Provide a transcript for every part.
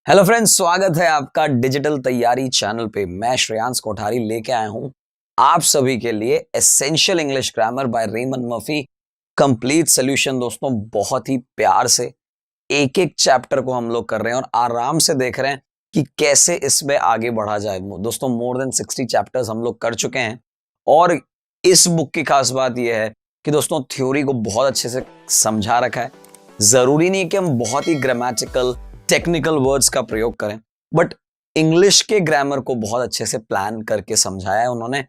Hello friends, स्वागत है आपका डिजिटल तैयारी चैनल पे। मैं श्रेयांश कोठारी लेके आया हूं आप सभी के लिए essential English grammar by Raymond Murphy complete solution. दोस्तों, बहुत ही प्यार से एक एक चैप्टर को हम लोग कर रहे हैं और आराम से देख रहे हैं कि कैसे इसमें आगे बढ़ा जाए। दोस्तों, मोर देन 60 चैप्टर्स हम लोग कर चुके हैं और इस बुक की खास बात यह है कि दोस्तों थ्योरी को बहुत अच्छे से समझा रखा है। जरूरी नहीं कि हम बहुत ही ग्रामेटिकल टेक्निकल वर्ड्स का प्रयोग करें, बट इंग्लिश के ग्रामर को बहुत अच्छे से प्लान करके समझाया है उन्होंने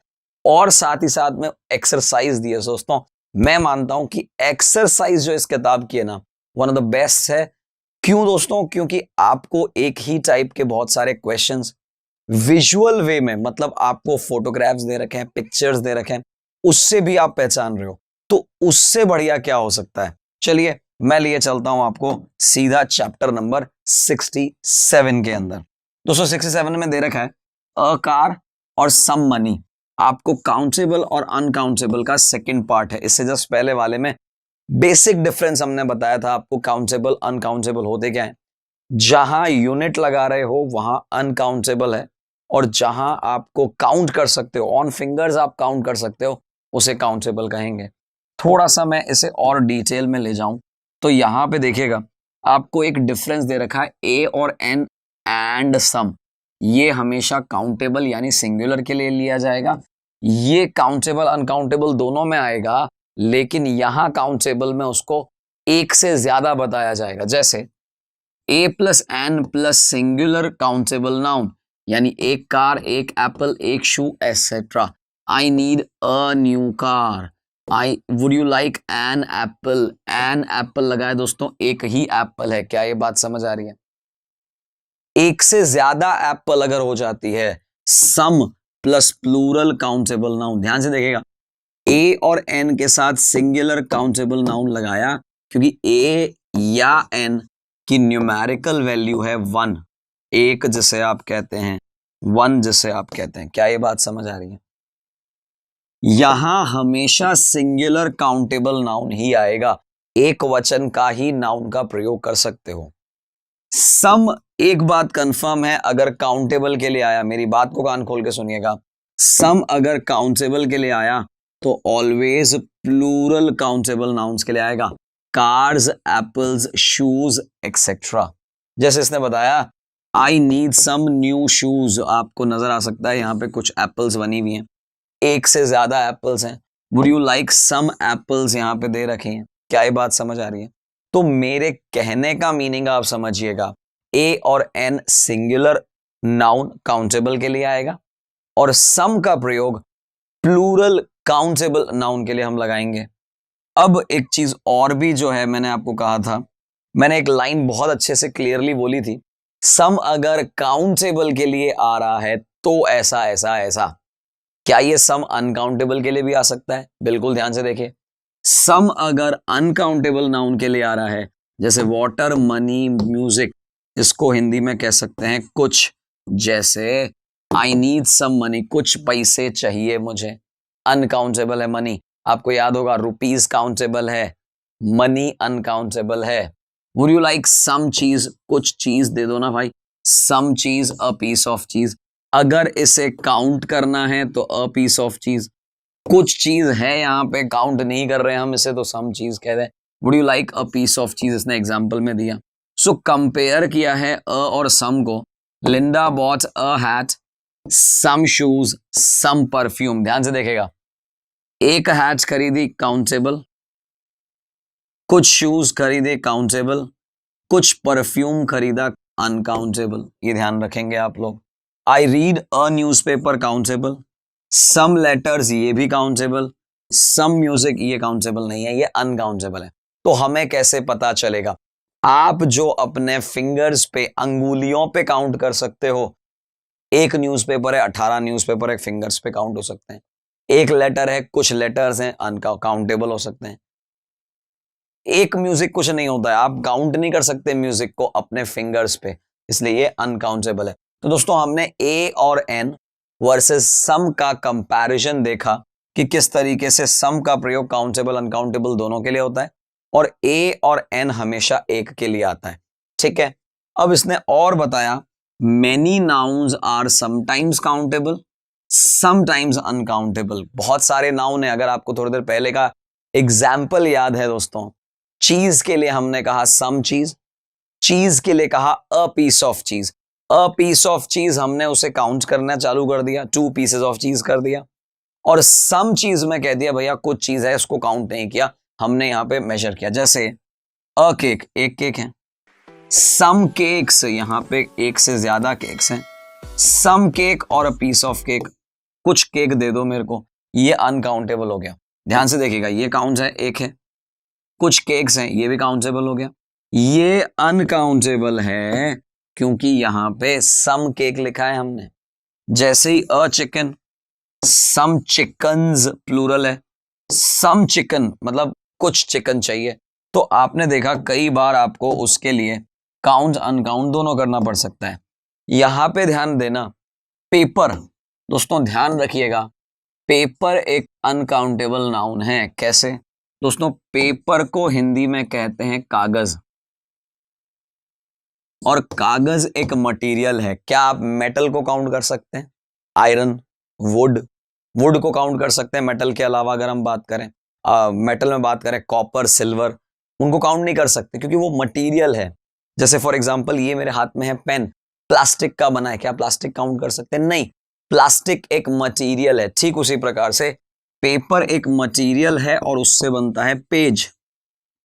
और साथ ही साथ में एक्सरसाइज दी है। दोस्तों, मैं मानता हूं कि एक्सरसाइज जो इस किताब की है ना, वन ऑफ द बेस्ट है। क्यों दोस्तों? क्योंकि आपको एक ही टाइप के बहुत सारे क्वेश्चंस विजुअल वे में, मतलब आपको फोटोग्राफ्स दे रखे हैं, पिक्चर्स दे रखे हैं, उससे भी आप पहचान रहे हो, तो उससे बढ़िया क्या हो सकता है। चलिए मैं लिए चलता हूं आपको सीधा चैप्टर नंबर 67 के अंदर। दोस्तों 67 में दे रखा है अ कार और सम मनी। आपको काउंटेबल और अनकाउंटेबल का सेकंड पार्ट है। इससे जस्ट पहले वाले में बेसिक डिफरेंस हमने बताया था आपको, काउंटेबल अनकाउंटेबल होते क्या है। जहां यूनिट लगा रहे हो वहां अनकाउंटेबल है और जहां आपको काउंट कर सकते हो, ऑन फिंगर्स आप काउंट कर सकते हो, उसे काउंटेबल कहेंगे। थोड़ा सा मैं इसे और डिटेल में ले जाऊं तो यहां पे देखिएगा आपको एक डिफरेंस दे रखा है ए और एन एंड सम। ये हमेशा काउंटेबल यानी सिंगुलर के लिए लिया जाएगा। ये काउंटेबल अनकाउंटेबल दोनों में आएगा, लेकिन यहां काउंटेबल में उसको एक से ज्यादा बताया जाएगा। जैसे a plus an plus singular countable noun, यानी एक कार, एक एप्पल, एक shoe etcetera. I need a new car. I would you like an apple. An apple लगाए दोस्तों, एक ही एप्पल है। क्या ये बात समझ आ रही है? एक से ज्यादा एप्पल अगर हो जाती है, सम प्लस प्लूरल काउंटेबल नाउन। ध्यान से देखिएगा, ए और एन के साथ सिंगुलर काउंटेबल नाउन लगाया क्योंकि ए या एन की न्यूमेरिकल वैल्यू है 1, एक जिसे आप कहते हैं, 1 जिसे आप कहते हैं। क्या ये बात समझ आ रही है? यहां हमेशा सिंगुलर काउंटेबल नाउन ही आएगा, एक वचन का ही नाउन का प्रयोग कर सकते हो। सम, एक बात कंफर्म है, अगर काउंटेबल के लिए आया, मेरी बात को कान खोल के सुनिएगा, सम अगर काउंटेबल के लिए आया तो ऑलवेज प्लूरल काउंटेबल नाउन्स के लिए आएगा। Cars, apples, shoes etcetera. जैसे इसने बताया I need some new shoes, आपको नजर आ सकता है यहां पे कुछ एप्पल्स बनी हुई हैं, एक से ज्यादा एप्पल्स हैं। Would you like some apples यहां पे दे रखे हैं। क्या ये बात समझ आ रही है? तो मेरे कहने का मीनिंग आप समझिएगा, ए और एन सिंगुलर नाउन काउंटेबल के लिए आएगा और सम का प्रयोग प्लूरल काउंटेबल नाउन के लिए हम लगाएंगे। अब एक चीज और भी जो है, मैंने आपको कहा था, मैंने एक लाइन बहुत अच्छे से क्लियरली बोली थी, सम अगर काउंटेबल के लिए आ रहा है तो ऐसा ऐसा ऐसा। क्या ये सम अनकाउंटेबल के लिए भी आ सकता है? बिल्कुल ध्यान से देखिए, सम अगर अनकाउंटेबल नाउन के लिए आ रहा है, जैसे वाटर, मनी, म्यूजिक, इसको हिंदी में कह सकते हैं कुछ। जैसे आई नीड सम मनी, कुछ पैसे चाहिए मुझे। अनकाउंटेबल है मनी, आपको याद होगा रुपीज काउंटेबल है, मनी अनकाउंटेबल है। वुड यू लाइक सम चीज, कुछ चीज दे दो ना भाई। सम चीज, अ पीस ऑफ चीज। अगर इसे काउंट करना है तो अ पीस ऑफ चीज, कुछ चीज है यहां पे, काउंट नहीं कर रहे हैं हम इसे, तो सम चीज कह दें। Would you like a piece of cheese, इसने एग्जांपल में दिया। सो कंपेयर किया है अ और सम को। Linda bought a hat, some shoes, some perfume. ध्यान से देखेगा, एक हैट खरीदी काउंटेबल, कुछ शूज खरीदे काउंटेबल, कुछ परफ्यूम खरीदा अनकाउंटेबल। ये ध्यान रखेंगे आप लोग। I read a newspaper countable, some letters ये भी काउंटेबल, सम म्यूजिक ये काउंटेबल नहीं है, ये अनकाउंटेबल है। तो हमें कैसे पता चलेगा? आप जो अपने फिंगर्स पे, अंगुलियों पे काउंट कर सकते हो, एक न्यूज़पेपर है, 18 न्यूज़पेपर एक फिंगर्स पे काउंट हो सकते हैं। एक लेटर है, कुछ लेटर्स हैं, अनकाउंटेबल हो सकते हैं। एक म्यूजिक कुछ नहीं होता है, आप काउंट नहीं कर सकते म्यूजिक को अपने फिंगर्स पे, इसलिए ये अनकाउंटेबल है। तो दोस्तों हमने ए और एन वर्सेस सम का कंपैरिजन देखा कि किस तरीके से सम का प्रयोग काउंटेबल अनकाउंटेबल दोनों के लिए होता है और ए और एन हमेशा एक के लिए आता है। ठीक है, अब इसने और बताया many nouns are sometimes countable sometimes uncountable. बहुत सारे नाउन है, अगर आपको थोड़ी देर पहले का एग्जाम्पल याद है दोस्तों, चीज के लिए हमने कहा सम चीज, चीज के लिए कहा अ पीस ऑफ चीज, अ पीस ऑफ चीज हमने उसे काउंट करना चालू कर दिया, 2 पीसेस ऑफ चीज कर दिया, और सम चीज में कह दिया भैया कुछ चीज है उसको काउंट नहीं किया, हमने यहां पे मेजर किया। जैसे अ केक, एक केक है, सम केक्स, यहां पे एक से ज्यादा केक्स हैं, सम केक और अ पीस ऑफ केक, कुछ केक दे दो मेरे को, ये अनकाउंटेबल हो गया। ध्यान से देखिएगा, ये काउंट है, एक है, कुछ केक्स हैं, ये भी काउंटेबल हो गया। ये अनकाउंटेबल है क्योंकि यहां पे सम केक लिखा है हमने। जैसे ही अ चिकन, सम चिकन्स प्लूरल है, सम चिकन मतलब कुछ चिकन चाहिए, तो आपने देखा कई बार आपको उसके लिए काउंट अनकाउंट दोनों करना पड़ सकता है। यहां पे ध्यान देना, पेपर, दोस्तों ध्यान रखिएगा, पेपर एक अनकाउंटेबल नाउन है। कैसे दोस्तों, पेपर को हिंदी में कहते हैं कागज, और कागज एक मटेरियल है। क्या आप मेटल को काउंट कर सकते हैं? आयरन, वुड, वुड को काउंट कर सकते हैं मेटल के अलावा। अगर हम बात करें मेटल में बात करें, कॉपर, सिल्वर, उनको काउंट नहीं कर सकते क्योंकि वो मटेरियल है। जैसे फॉर एग्जांपल ये मेरे हाथ में है पेन, प्लास्टिक का बना है, क्या प्लास्टिक काउंट कर सकते हैं? नहीं, प्लास्टिक एक मटेरियल है। ठीक उसी प्रकार से पेपर एक मटेरियल है और उससे बनता है पेज,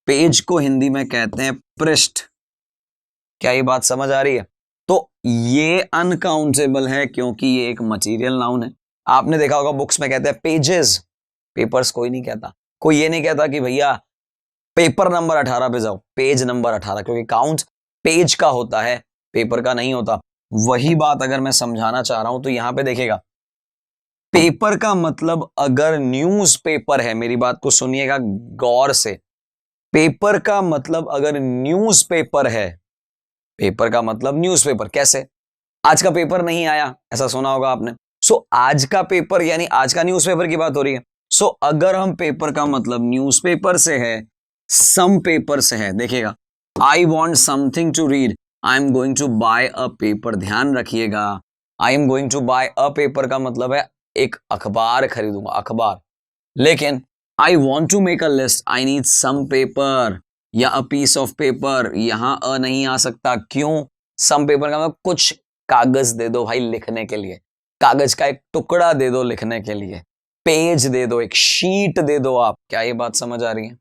पेज को हिंदी में कहते हैं पृष्ठ। क्या ये बात समझ आ रही है? तो ये अनकाउंटेबल है क्योंकि ये एक मटेरियल नाउन है। आपने देखा होगा बुक्स में कहते हैं पेजेस, पेपर्स कोई नहीं कहता, कोई ये नहीं कहता कि भैया पेपर नंबर 18 पे जाओ, पेज नंबर 18, क्योंकि काउंट पेज का होता है, पेपर का नहीं होता। वही बात अगर मैं समझाना चाह रहा हूं तो यहां पे देखिएगा, पेपर का मतलब अगर न्यूज़पेपर है, मेरी बात को सुनिएगा गौर से, पेपर का मतलब अगर न्यूज़पेपर है, पेपर का मतलब न्यूज़पेपर। कैसे? आज का पेपर नहीं आया, ऐसा सुना होगा आपने। सो आज का पेपर यानी आज का न्यूज़पेपर की बात हो रही है। सो अगर हम पेपर का मतलब न्यूज़पेपर से है, सम पेपर से है, देखिएगा, I want something to read, I am going to buy a paper. ध्यान रखिएगा, I am going to buy a paper का मतलब है एक अखबार खरीदूंगा, अखबार। लेकिन I want to make a list, I need some paper या अ पीस ऑफ पेपर, यहां अ नहीं आ सकता। क्यों? सम पेपर का मतलब कुछ कागज दे दो भाई लिखने के लिए, कागज का एक टुकड़ा दे दो लिखने के लिए, पेज दे दो, एक शीट दे दो आप। क्या ये बात समझ आ रही है?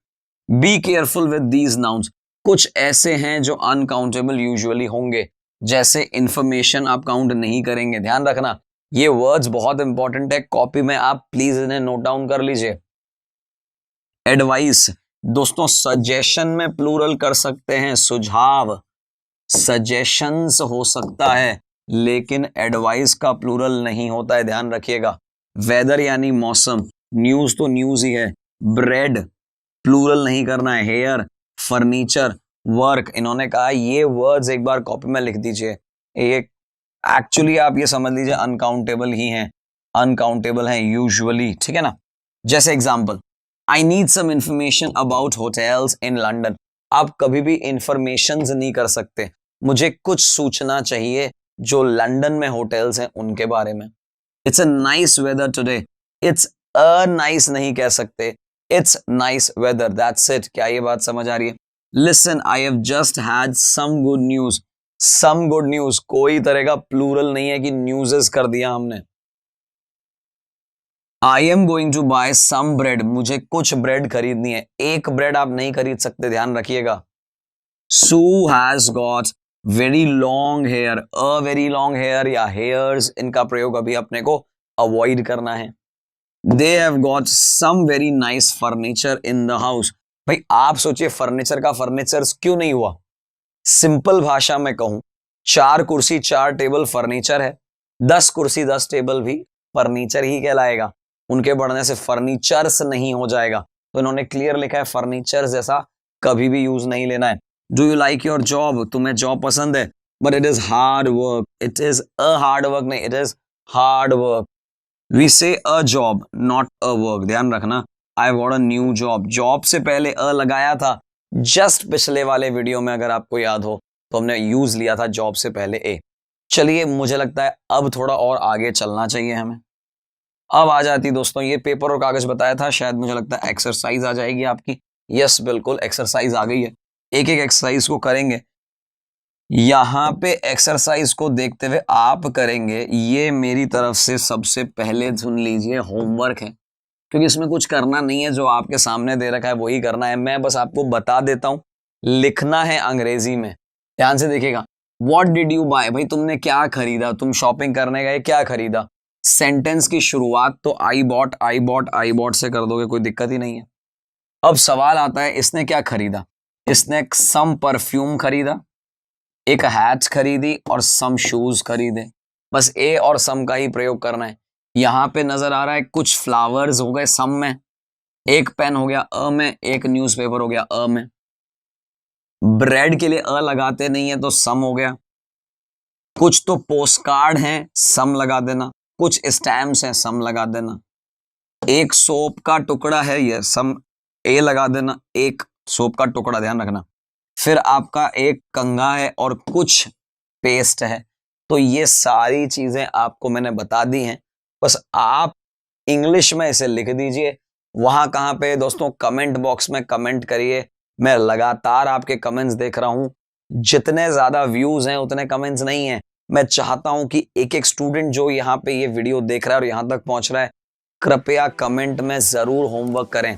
Be careful with these nouns, कुछ ऐसे हैं जो अनकाउंटेबल यूजुअली होंगे, जैसे इंफॉर्मेशन आप काउंट नहीं करेंगे। ध्यान रखना, ये वर्ड्स बहुत इंपॉर्टेंट है, कॉपी में आप प्लीज इन्हें नोट डाउन कर लीजिए। एडवाइस, दोस्तों सजेशन में प्लूरल कर सकते हैं, सुझाव, सजेशंस हो सकता है, लेकिन एडवाइस का प्लूरल नहीं होता है, ध्यान रखिएगा। वेदर यानी मौसम, न्यूज तो न्यूज ही है। ब्रेड प्लूरल नहीं करना है। हेयर, फर्नीचर, वर्क, इन्होंने कहा ये वर्ड्स एक बार कॉपी में लिख दीजिए। ये एक्चुअली आप ये समझ लीजिए अनकाउंटेबल ही हैं, अनकाउंटेबल हैं यूजुअली, ठीक है ना। जैसे example, I need some information about hotels in London. आप कभी भी इंफॉर्मेशन नहीं कर सकते, मुझे कुछ सूचना चाहिए जो लंदन में होटल्स हैं उनके बारे में। It's a nice weather today, it's a nice नहीं कह सकते, it's nice weather, that's it. क्या ये बात समझ आ रही है? Listen, I have just had some good news, some good news कोई तरह का प्लूरल नहीं है कि न्यूज़ेस कर दिया हमने। I am going to buy some bread, मुझे कुछ ब्रेड खरीदनी है, एक ब्रेड आप नहीं खरीद सकते, ध्यान रखिएगा। Sue has got very long hair, a very long hair या हेयर्स, इनका प्रयोग अभी अपने को अवॉइड करना है। They have got some very nice furniture in the house. भाई आप सोचिए फर्नीचर का फर्नीचर क्यों नहीं हुआ? सिंपल भाषा में कहूं, 4 कुर्सी 4 टेबल फर्नीचर है, 10 कुर्सी 10 टेबल भी फर्नीचर ही कहलाएगा, उनके बढ़ने से फर्नीचर्स नहीं हो जाएगा। तो इन्होंने क्लियर लिखा है फर्नीचर जैसा कभी भी यूज नहीं लेना है। Do you like your job, तुम्हें जॉब पसंद है, but it is hard work, it is a hard work नहीं, it is hard work. We say a job not a work, ध्यान रखना। I got a new job, job से पहले अ लगाया था जस्ट पिछले वाले वीडियो में, अगर आपको याद हो, तो हमने यूज लिया था जॉब से पहले ए। चलिए मुझे लगता है अब थोड़ा और आगे चलना चाहिए हमें। अब आ जाती दोस्तों, ये पेपर और कागज बताया था, शायद मुझे लगता है एक्सरसाइज आ जाएगी आपकी। यस बिल्कुल, एक्सरसाइज आ गई है। एक एक एक्सरसाइज को करेंगे। यहां पे एक्सरसाइज को देखते हुए आप करेंगे, ये मेरी तरफ से सबसे पहले सुन लीजिए होमवर्क है, क्योंकि इसमें कुछ करना नहीं है, जो आपके सामने दे रखा है वही करना है। मैं बस आपको बता देता हूं, लिखना है अंग्रेजी में। ध्यान से देखिएगा। वॉट डिड यू बाय, भाई तुमने क्या खरीदा, तुम शॉपिंग करने गए, क्या खरीदा। सेंटेंस की शुरुआत तो I bought I bought I bought से कर दोगे, कोई दिक्कत ही नहीं है। अब सवाल आता है, इसने क्या खरीदा। इसने सम परफ्यूम खरीदा, एक हैट खरीदी और सम शूज खरीदे। बस ए और सम का ही प्रयोग करना है। यहां पे नजर आ रहा है कुछ फ्लावर्स हो गए सम में, एक पेन हो गया अ में, एक न्यूज़पेपर हो गया अ में। ब्रेड के लिए अ लगाते नहीं है तो सम हो गया। कुछ तो पोस्ट कार्ड हैं, सम लगा देना। कुछ स्टैम्प्स हैं, सम लगा देना। एक सोप का टुकड़ा है, ये सम ए लगा देना, एक सोप का टुकड़ा, ध्यान रखना। फिर आपका एक कंघा है और कुछ पेस्ट है। तो ये सारी चीजें आपको मैंने बता दी हैं, बस आप इंग्लिश में इसे लिख दीजिए। वहां कहां पे दोस्तों, कमेंट बॉक्स में कमेंट करिए। मैं लगातार आपके कमेंट्स देख रहा हूं। जितने ज्यादा व्यूज हैं उतने कमेंट्स नहीं है। मैं चाहता हूं कि एक एक स्टूडेंट जो यहां पे ये वीडियो देख रहा है और यहां तक पहुंच रहा है, कृपया कमेंट में जरूर होमवर्क करें।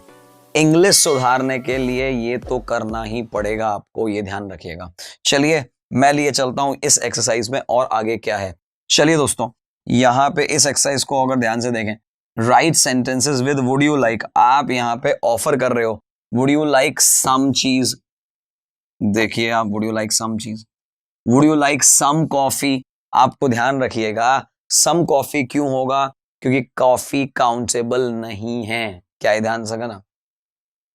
इंग्लिश सुधारने के लिए ये तो करना ही पड़ेगा आपको, ये ध्यान रखिएगा। चलिए मैं लिए चलता हूं इस एक्सरसाइज में और आगे क्या है। चलिए दोस्तों, यहां पे इस एक्सरसाइज को अगर ध्यान से देखें, right sentences with would you like. आप यहां पे ऑफर कर रहे हो, वुड यू लाइक सम चीज। देखिए आप, would you like some cheese, would you like some coffee. आपको ध्यान रखिएगा, सम कॉफी क्यों होगा, क्योंकि कॉफी काउंटेबल नहीं है। क्या है, ध्यान से ना।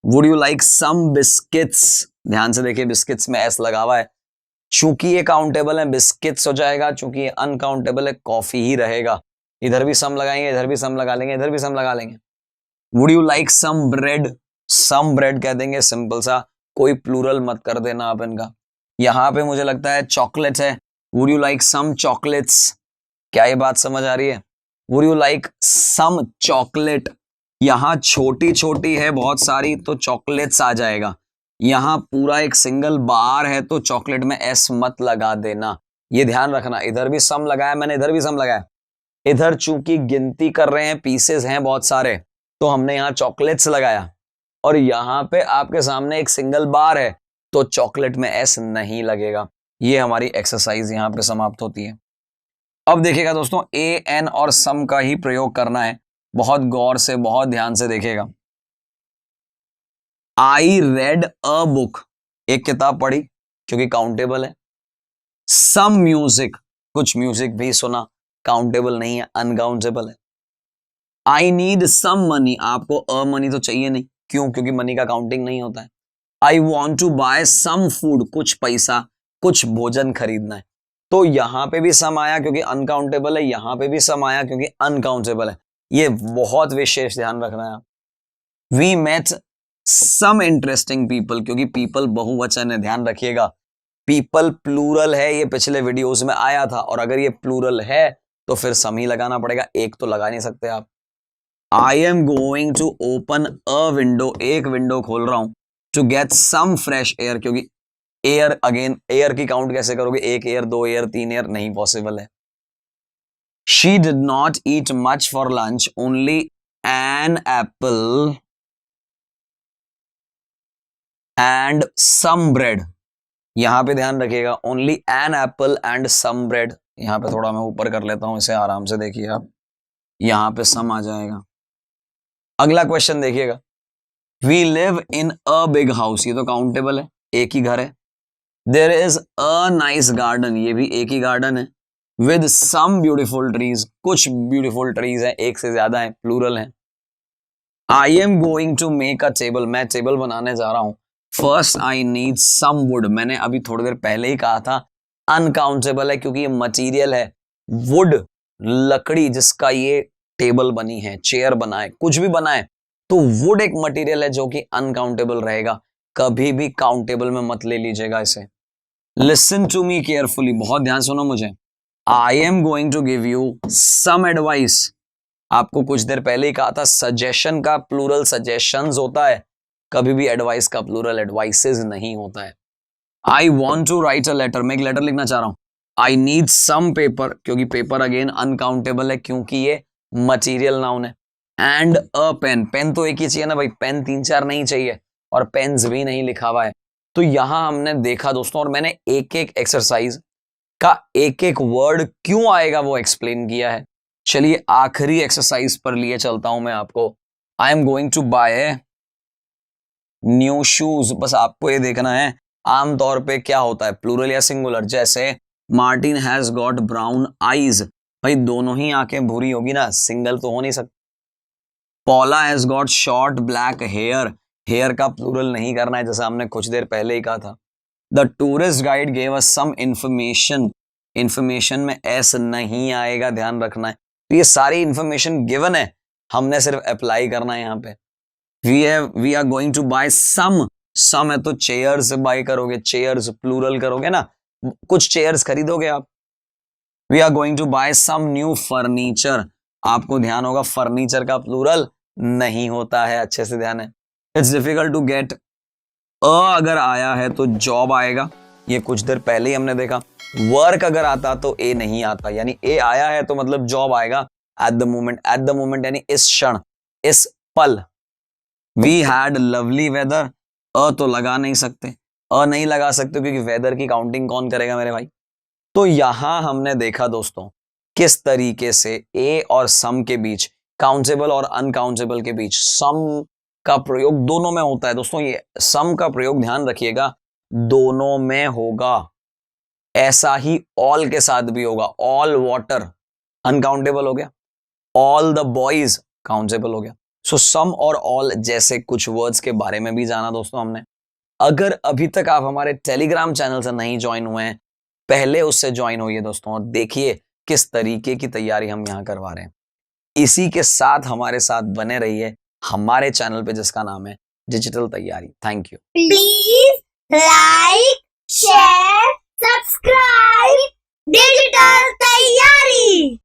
Would you like some biscuits, ध्यान से देखिए बिस्किट्स में एस लगा हुआ है, चूंकि ये काउंटेबल है बिस्किट्स हो जाएगा, चूंकि ये अनकाउंटेबल है कॉफी ही रहेगा। इधर भी सम लगाएंगे, इधर भी सम लगा लेंगे, इधर भी सम लगा लेंगे। Would you like some bread, some bread कह देंगे, सिंपल सा, कोई प्लूरल मत कर देना आप इनका। यहां पे मुझे लगता है चॉकलेट है, would you like some chocolates. क्या ये बात समझ आ रही है। Would you like some chocolate, यहां छोटी छोटी है बहुत सारी तो चॉकलेट्स आ जाएगा। यहां पूरा एक सिंगल बार है तो चॉकलेट में एस मत लगा देना, ये ध्यान रखना। इधर भी सम लगाया मैंने, इधर भी सम लगाया। इधर चूंकि गिनती कर रहे हैं, पीसेस हैं बहुत सारे, तो हमने यहां चॉकलेट्स लगाया। और यहां पे आपके सामने एक सिंगल बार है तो चॉकलेट में एस नहीं लगेगा। ये हमारी एक्सरसाइज यहां पे समाप्त होती है। अब देखिएगा दोस्तों, ए एन और सम का ही प्रयोग करना है। बहुत गौर से, बहुत ध्यान से देखिएगा। आई रेड अ बुक, एक किताब पढ़ी, क्योंकि काउंटेबल है। सम म्यूजिक, कुछ म्यूजिक भी सुना, काउंटेबल नहीं है, अनकाउंटेबल है। आई नीड सम मनी, आपको अ मनी तो चाहिए नहीं, क्यों, क्योंकि मनी का काउंटिंग नहीं होता है। I want to buy some food, कुछ पैसा, कुछ भोजन खरीदना है। तो यहां पे भी सम आया क्योंकि अनकाउंटेबल है, यहां पे भी सम आया क्योंकि अनकाउंटेबल है। ये बहुत विशेष ध्यान रखना है। We met some interesting people, क्योंकि पीपल बहुवचन है, ध्यान रखिएगा। पीपल प्लूरल है, ये पिछले वीडियोस में आया था, और अगर ये प्लूरल है तो फिर सम ही लगाना पड़ेगा, एक तो लगा नहीं सकते आप। I am going to open a window, एक विंडो खोल रहा हूं, to get some fresh air, क्योंकि एयर, अगेन एयर की काउंट कैसे करोगे, एक एयर, दो एयर, तीन एयर, नहीं पॉसिबल है। She did not eat much for lunch, only an apple and some bread. यहां पे ध्यान रखिएगा, only an apple and some bread. यहां पे थोड़ा मैं ऊपर कर लेता हूं इसे, आराम से देखिए आप, यहां पे सम आ जाएगा। अगला क्वेश्चन देखिएगा, we live in a big house, ये तो काउंटेबल है, एक ही घर है। There is a nice garden, ये भी एक ही गार्डन है। विद सम ब्यूटिफुल ट्रीज, कुछ ब्यूटिफुल ट्रीज हैं, एक से ज्यादा है, प्लूरल है। I am going to make a table, मैं टेबल बनाने जा रहा हूं। First I need some wood, मैंने अभी थोड़ी देर पहले ही कहा था अनकाउंटेबल है, क्योंकि ये मटीरियल है। वुड, लकड़ी जिसका ये टेबल बनी है, चेयर बना है, कुछ भी बना है, तो वुड एक मटेरियल है जो कि अनकाउंटेबल रहेगा। कभी भी काउंटेबल में मत ले लीजिएगा इसे। लिसन टू मी केयरफुली, बहुत ध्यान सुनो मुझे। I am going to give you some advice. आपको कुछ देर पहले ही कहा था सजेशन का प्लूरल सजेशंस होता है, कभी भी एडवाइस का प्लूरल एडवाइसेस नहीं होता है। I want to write a letter, मैं एक लेटर लिखना चाह रहा हूं। आई नीड सम पेपर, क्योंकि पेपर अगेन अनकाउंटेबल है क्योंकि ये मटीरियल नाउन है। एंड अ पेन, पेन तो एक ही चाहिए ना भाई, पेन 3-4 नहीं चाहिए, और पेन्स भी नहीं लिखा हुआ है। तो यहां हमने देखा दोस्तों, और मैंने एक एक एक्सरसाइज का एक एक वर्ड क्यों आएगा वो एक्सप्लेन किया है। चलिए आखिरी एक्सरसाइज पर लिए चलता हूं मैं आपको। I am going to buy new shoes. बस आपको ये देखना है आमतौर पे क्या होता है, प्लूरल या सिंगुलर। जैसे Martin has got brown eyes, भाई दोनों ही आंखें भूरी होगी ना, सिंगल तो हो नहीं सकता। Paula has got short black hair, hair का प्लूरल नहीं करना है जैसा हमने कुछ देर पहले ही कहा था। The tourist guide gave us some information, information में एस नहीं आएगा, ध्यान रखना है। तो ये सारी इंफॉर्मेशन गिवन है, हमने सिर्फ अप्लाई करना है यहाँ पे। We are going to buy some, some है तो चेयर्स बाय करोगे, चेयर्स प्लूरल करोगे ना, कुछ चेयर्स खरीदोगे आप। We are going to buy some new furniture, आपको ध्यान होगा फर्नीचर का प्लूरल नहीं होता है, अच्छे से ध्यान है। इट्स डिफिकल्ट टू गेट, अगर आया है तो जॉब आएगा, ये कुछ देर पहले ही हमने देखा। वर्क अगर आता तो ए नहीं आता, यानी ए आया है तो मतलब जॉब आएगा at the moment, at the moment यानी इस क्षण, इस पल। वी हैड लवली वेदर, तो लगा नहीं सकते, नहीं लगा सकते क्योंकि वेदर की काउंटिंग कौन करेगा मेरे भाई। तो यहां हमने देखा दोस्तों किस तरीके से ए और सम के बीच, काउंटेबल और अनकाउंटेबल के बीच सम का प्रयोग दोनों में होता है। दोस्तों ये सम का प्रयोग ध्यान रखिएगा दोनों में होगा, ऐसा ही ऑल के साथ भी होगा। ऑल वाटर अनकाउंटेबल हो गया, ऑल द बॉयज काउंटेबल हो गया। सो सम और ऑल जैसे कुछ वर्ड्स के बारे में भी जाना दोस्तों हमने। अगर अभी तक आप हमारे टेलीग्राम चैनल से नहीं ज्वाइन हुए हैं, पहले उससे ज्वाइन होइए दोस्तों, और देखिए किस तरीके की तैयारी हम यहां करवा रहे हैं। इसी के साथ हमारे साथ बने रहिए हमारे चैनल पे जिसका नाम है डिजिटल तैयारी। Thank you. Please like, share, subscribe digital तैयारी।